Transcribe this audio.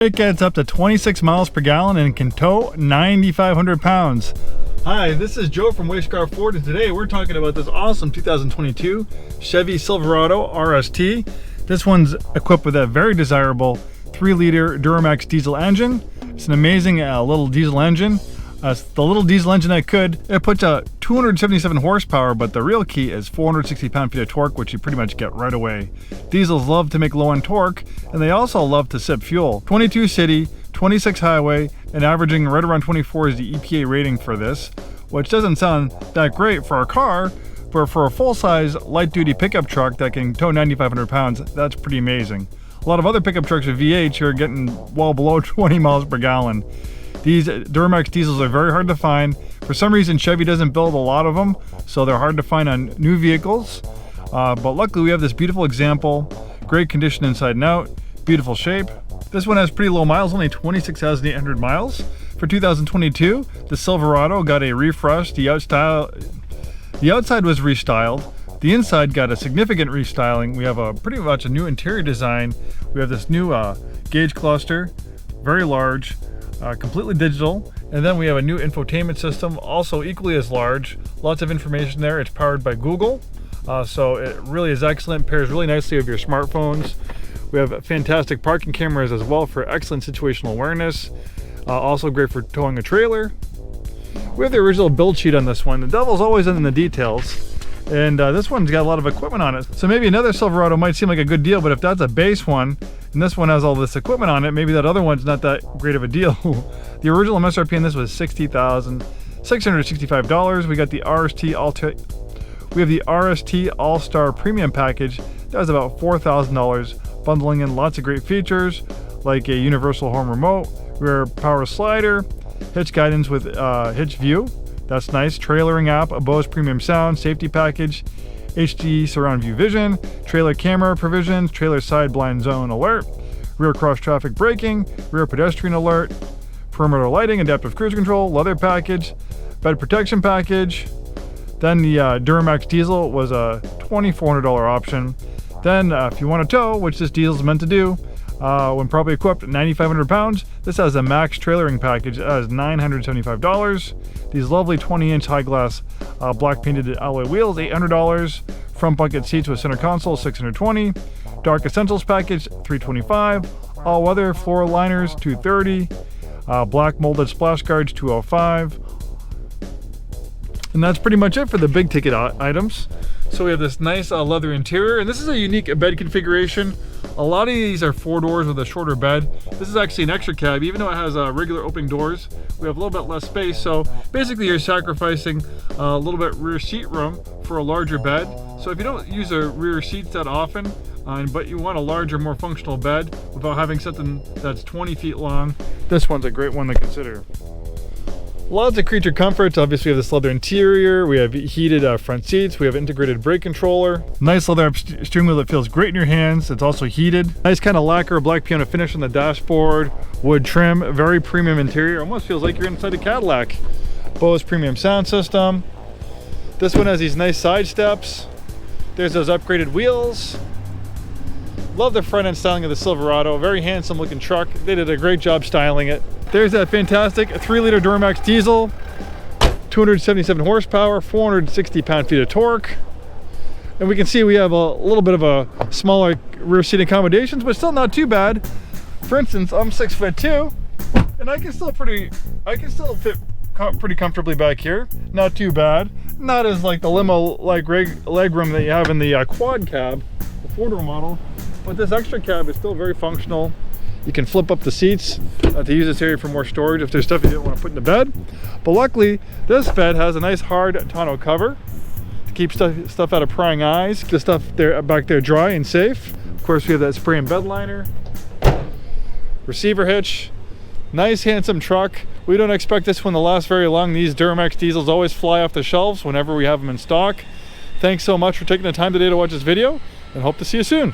It gets up to 26 miles per gallon and can tow 9,500 pounds. Hi, this is Joe from Scarff Ford, and today we're talking about this awesome 2022 Chevy Silverado RST. This one's equipped with a very desirable 3-liter Duramax diesel engine. It's an amazing little diesel engine. The little diesel engine it puts out 277 horsepower, but the real key is 460 pound-feet of torque, which you pretty much get right away. Diesels love to make low on torque, and they also love to sip fuel. 22 city, 26 highway, and averaging right around 24 is the EPA rating for this, which doesn't sound that great for a car, but for a full-size light-duty pickup truck that can tow 9,500 pounds, that's pretty amazing. A lot of other pickup trucks with V8 are getting well below 20 miles per gallon. These Duramax diesels are very hard to find. For some reason, Chevy doesn't build a lot of them, so they're hard to find on new vehicles. But luckily, we have this beautiful example. Great condition inside and out, beautiful shape. This one has pretty low miles, only 26,800 miles. For 2022, the Silverado got a refresh. The outside was restyled. The inside got a significant restyling. We have pretty much a new interior design. We have this new gauge cluster, very large. Completely digital, and then we have a new infotainment system, also equally as large. Lots of information there. It's powered by Google, so it really is excellent. Pairs really nicely with your smartphones. We have fantastic parking cameras as well for excellent situational awareness. Also great for towing a trailer. We have the original build sheet on this one. The devil's always in the details, and this one's got a lot of equipment on it. So maybe another Silverado might seem like a good deal, but if that's a base one, and this one has all this equipment on it, maybe that other one's not that great of a deal. The original MSRP on this was $60,665. We got the RST All-Star Premium Package. That was about $4,000, bundling in lots of great features like a universal home remote, rear power slider, hitch guidance with hitch view. That's nice. Trailering app, a Bose premium sound, safety package, HD surround view vision, trailer camera provisions, trailer side blind zone alert, rear cross traffic braking, rear pedestrian alert, perimeter lighting, adaptive cruise control, leather package, bed protection package. Then the Duramax diesel was a $2,400 option. Then if you want to tow, which this diesel is meant to do, when properly equipped at 9,500 pounds, this has a max trailering package that has $975. These lovely 20-inch high glass black painted alloy wheels, $800. Front bucket seats with center console, $620. Dark Essentials package, $325. All weather floor liners, $230. Black molded splash guards, $205. And that's pretty much it for the big ticket items. So we have this nice leather interior, and this is a unique bed configuration. A lot of these are 4 doors with a shorter bed. This is actually an extra cab, even though it has regular opening doors. We have a little bit less space, so basically you're sacrificing a little bit rear seat room for a larger bed. So if you don't use the rear seats that often, but you want a larger, more functional bed without having something that's 20 feet long, this one's a great one to consider. Lots of creature comforts. Obviously we have this leather interior, we have heated front seats, we have integrated brake controller, nice leather steering wheel that feels great in your hands. It's also heated. Nice kind of lacquer black piano finish on the dashboard, wood trim, very premium interior. Almost feels like you're inside a Cadillac. Bose premium sound system. This one has these nice side steps. There's those upgraded wheels. Love the front end styling of the Silverado. Very handsome looking truck. They did a great job styling it. There's that fantastic 3-liter Duramax diesel, 277 horsepower, 460 pound-feet of torque. And we can see we have a little bit of a smaller rear seat accommodations, but still not too bad. For instance, I'm 6'2", and I can still fit pretty comfortably back here. Not too bad. Not as like the limo-like leg room that you have in the quad cab, the 4-door model. But this extra cab is still very functional. You can flip up the seats to use this area for more storage if there's stuff you didn't want to put in the bed. But luckily, this bed has a nice hard tonneau cover to keep stuff out of prying eyes. The stuff back there dry and safe. Of course, we have that spray and bed liner. Receiver hitch. Nice, handsome truck. We don't expect this one to last very long. These Duramax diesels always fly off the shelves whenever we have them in stock. Thanks so much for taking the time today to watch this video, and hope to see you soon.